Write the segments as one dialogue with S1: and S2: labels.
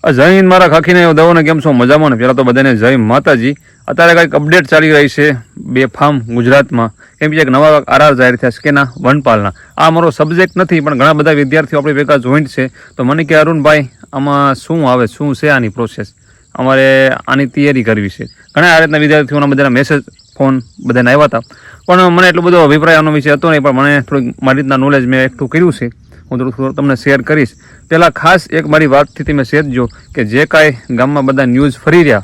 S1: જય હિન્દ મારા ખાખીને દવાને કેમ છો મજામાં ને? પહેલાં તો બધાને જય માતાજી. અત્યારે કંઈક અપડેટ ચાલી રહી છે બેફામ ગુજરાતમાં. કેમ કે એક નવા આરઆર જાહેર થયા છે કે ના વનપાલના. આ મારો સબ્જેક્ટ નથી, પણ ઘણા બધા વિદ્યાર્થીઓ આપણી ભેગા જોઈન્ટ છે. તો મને કે અરુણભાઈ આમાં શું આવે, શું છે આની પ્રોસેસ, અમારે આની તૈયારી કરવી છે. ઘણા આ રીતના વિદ્યાર્થીઓના બધાના મેસેજ ફોન બધાને આવ્યા હતા, પણ મને એટલો બધો અભિપ્રાય આનો વિશે હતો નહીં. પણ મને થોડીક મારી રીતના નોલેજ મેં એકઠું કર્યું છે, હું થોડું તમને શેર કરીશ. પહેલાં ખાસ એક મારી વાતથી તમે સેજજો કે જે કાંઈ ગામમાં બધા ન્યૂઝ ફરી રહ્યા,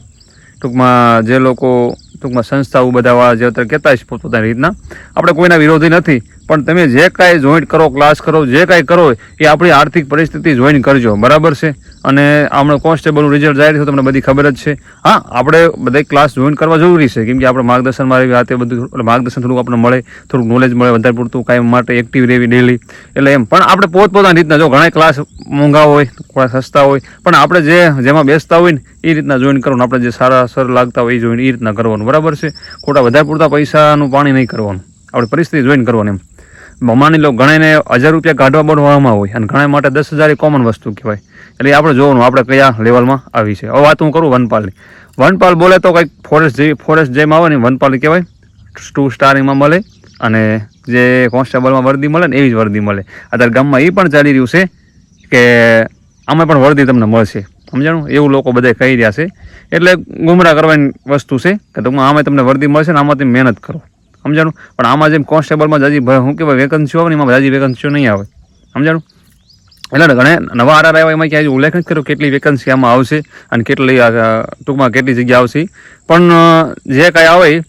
S1: ટૂંકમાં જે લોકો ટૂંકમાં સંસ્થાઓ બધાવાળા જે અત્યારે કહેતા છે પોતપોતાની રીતના, આપણે કોઈના વિરોધી નથી, પણ તમે જે કાંઈ જોઈન્ટ કરો, ક્લાસ કરો, જે કાંઈ કરો એ આપણી આર્થિક પરિસ્થિતિ જોઈને કરજો, બરાબર છે. અને હમણાં કોન્સ્ટેબલનું રિઝલ્ટ જાહેર થયું તમને બધી ખબર જ છે. હા, આપણે બધા ક્લાસ જોઈન કરવા જરૂરી છે, કેમ કે આપણે માર્ગદર્શનમાં રહેવી, આ બધું માર્ગદર્શન થોડુંક આપણને મળે, થોડુંક નોલેજ મળે, વધારે પૂરતું કાયમ માટે એક્ટિવ રહેવી ડેલી. એટલે એમ પણ આપણે પોતપોતાની રીતના, જો ઘણા ક્લાસ મોંઘા હોય, થોડા સસ્તા હોય, પણ આપણે જેમાં બેસતા હોય ને એ રીતના જોઈન કરવાનું. આપણે જે સારા સર લાગતા હોય એ જોઈને એ રીતના કરવાનું, બરાબર છે. ખોટા વધારે પૂરતા પૈસાનું પાણી નહીં કરવાનું, આપણે પરિસ્થિતિ જોઈન કરવાની. એમ માની લો ઘણાને 1000 રૂપિયા કાઢવા બનવામાં હોય અને ઘણા માટે 10,000 એ કોમન વસ્તુ કહેવાય. એટલે આપણે જોવાનું આપણે કયા લેવલમાં આવી છે. હવે વાત હું કરું વનપાલની. વનપાલ બોલે તો કંઈક ફોરેસ્ટ જેમ આવે ને વનપાલ કહેવાય. 2 સ્ટારિંગમાં મળે અને જે કોન્સ્ટેબલમાં વર્દી મળે ને એવી જ વર્દી મળે. અત્યારે ગામમાં એ પણ ચાલી રહ્યું છે કે આમાં પણ વર્દી તમને મળશે, સમજાણું? એવું લોકો બધા કહી રહ્યા છે. એટલે ગુમરાહ કરવાની વસ્તુ છે કે ટૂંકમાં આમાં તમને વર્દી મળશે ને આમાં તમે મહેનત કરો, સમજાણું? પણ આમાં જેમ કોન્સ્ટેબલમાં હજી શું કહેવાય વેકન્સીઓ આવે ને એમાં હજી વેકન્સીઓ નહીં આવે, સમજાણું? એટલે ઘણા નવા આરઆર આવ્યા એમાં ક્યાંય ઉલ્લેખ નથી કર્યો કેટલી વેકન્સી આમાં આવશે અને ટૂંકમાં કેટલી જગ્યા આવશે. પણ જે કાંઈ આવે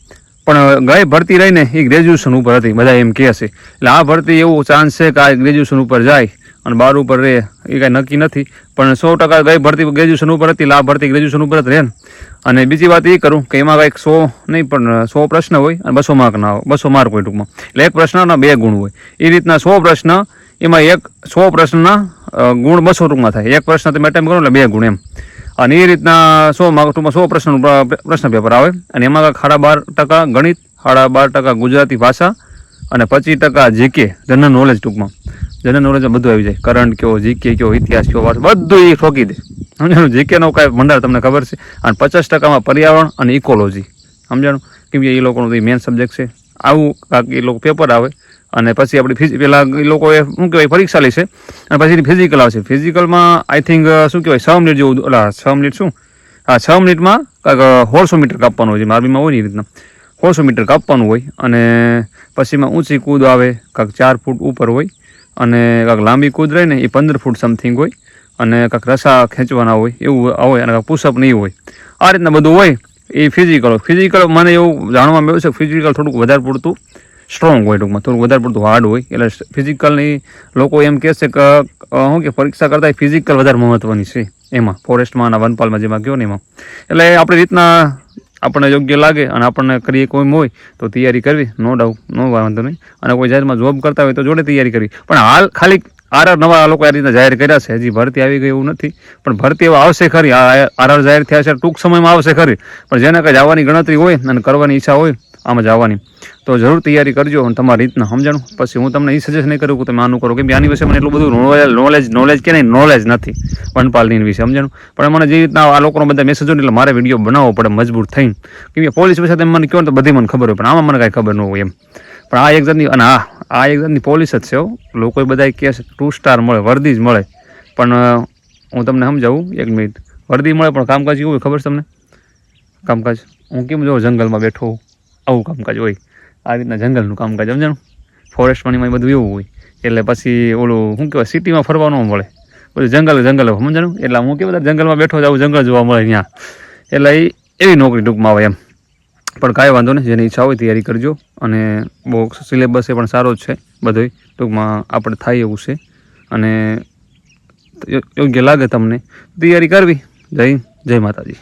S1: પણ ગઈ ભરતી રહીને એ ગ્રેજ્યુએશન ઉપર હતી, બધા એમ કહે છે. એટલે આ ભરતી એવું ચાન્સ છે કે આ ગ્રેજ્યુએશન ઉપર જાય અને 12 ઉપર રહે એ કાંઈ નક્કી નથી. પણ 100% ગઈ ભરતી ગ્રેજ્યુએશન ઉપર હતી, આ ભરતી ગ્રેજ્યુએશન ઉપર જ રહે ને. અને બીજી વાત એ કરું કે એમાં કંઈક 100 નહીં પણ 100 પ્રશ્ન હોય અને 200 માર્કના હોય, 200 માર્ક હોય ટૂંકમાં. એટલે એક પ્રશ્નના 2 ગુણ હોય. એ રીતના 100 પ્રશ્ન, એમાં 100 પ્રશ્નના ગુણ 200 ટૂંકમાં થાય. એક પ્રશ્ન તમે અટેમ્પ કરો એટલે 2 ગુણ એમ. અને એ રીતના 100 માર્ક ટૂંકમાં 100 પ્રશ્નનું પ્રશ્ન પેપર આવે. અને એમાં 12.5% ગણિત, 12.5% ગુજરાતી ભાષા અને 25% જીકે જનરલ નોલેજ. ટૂંકમાં જનરલ નોલેજમાં બધું આવી જાય, કરંટ કયો, જીકે કયો, ઇતિહાસ કયો, બધું એ ઠોકી દે, સમજાણું? જીકેનો કાંઈ ભંડાર તમને ખબર છે. અને 50%માં પર્યાવરણ અને ઇકોલોજી, સમજાણું? કેમ કે એ લોકોનો મેઇન સબ્જેક્ટ છે. આવું કાંઈક એ લોકો પેપર આવે. અને પછી આપણી પહેલાં એ લોકોએ શું કહેવાય પરીક્ષા લેશે અને પછી ફિઝિકલ આવશે. ફિઝિકલમાં આઈ થિંક શું કહેવાય 6 મિનિટ જેવું, 6 મિનિટ શું, હા 6 મિનિટમાં કાંઈક 150 મીટર કાપવાનું હોય, જે આર્મીમાં હોય ને એ રીતના 150 મીટર કાપવાનું હોય. અને પછીમાં ઊંચી કૂદ આવે, કાંઈક 4 ફૂટ ઉપર હોય. અને કાંઈક લાંબી કૂદ રહે ને એ 15 ફૂટ સમથિંગ હોય. અને કાંઈક રસા ખેંચવાના હોય એવું હોય. અને કાંઈક પુશઅપ નહીં હોય. આ રીતના બધું હોય. એ ફિઝિકલ મને એવું જાણવા મળ્યું છે ફિઝિકલ થોડુંક વધારે પૂરતું સ્ટ્રોંગ હોય, ટૂંકમાં થોડું વધારે પડતું હાર્ડ હોય. એટલે ફિઝિકલની લોકો એમ કહે છે કે શું કે પરીક્ષા કરતાં ફિઝિકલ વધારે મહત્ત્વની છે એમાં, ફોરેસ્ટમાં અને વનપાલમાં જેમાં કહો ને એમાં. એટલે આપણી રીતના આપણને યોગ્ય લાગે અને આપણને કરીએ કોઈ હોય તો તૈયારી કરવી, નો ડાઉટ, નો વાંધો નહીં. અને કોઈ જાહેરમાં જોબ કરતા હોય તો જોડે તૈયારી કરવી. પણ હાલ ખાલી આરઆર નવા લોકો આ રીતના જાહેર કર્યા છે, હજી ભરતી આવી ગઈ એવું નથી. પણ ભરતી એવા આવશે ખરી, આરઆર જાહેર થયા છે ટૂંક સમયમાં આવશે ખરી. પણ જેને કંઈ જવાની ગણતરી હોય અને કરવાની ઈચ્છા હોય આમાં જવાની, તો જરૂર તૈયારી કરજો અને તમારી રીતના, સમજાણું? પછી હું તમને એ સજેસ્ટ નહીં કરું કે તમે આનું કરો, કેમ કે આની વિશે મને એટલું બધું નોલેજ કે નહીં, નોલેજ નથી વનપાલની વિશે, સમજાણું? પણ મને જે રીતના આ લોકોનો બધા મેસેજો એટલે મારે વિડીયો બનાવવો પડે મજબૂર થઈને. કેમ કે પોલીસ વિશે તમે મને કહો ને તો બધી મને ખબર હોય, પણ આમાં મને કાંઈ ખબર ન હોય એમ. પણ આ એક જાતની, અને આ એક જાતની પોલીસ જ છે. લોકો બધા કહે છે 2 સ્ટાર મળે, વર્દી જ મળે. પણ હું તમને સમજાવું 1 મિનિટ. વર્દી મળે પણ કામકાજ કેવું હોય ખબર છે તમને? કામકાજ હું કેમ જો જંગલમાં બેઠો હોઉં આવું કામકાજ હોય. આ રીતના જંગલનું કામકાજ, સમજાણું? ફોરેસ્ટ પાણીમાં બધું એવું હોય. એટલે પછી ઓલું શું કહેવાય સિટીમાં ફરવા ન મળે, બધું જંગલ, સમજાણું? એટલે હું કેવું જંગલમાં બેઠો જાઉં, જંગલ જોવા મળે ત્યાં. એટલે એવી નોકરી ટૂંકમાં આવે એમ. પણ કાંઈ વાંધો નહીં, જેની ઈચ્છા હોય તૈયારી કરજો. અને બહુ સિલેબસ એ પણ સારો જ છે બધોય, ટૂંકમાં આપણે થાય એવું છે. અને યોગ્ય લાગે તમને તૈયારી કરવી. જય માતાજી.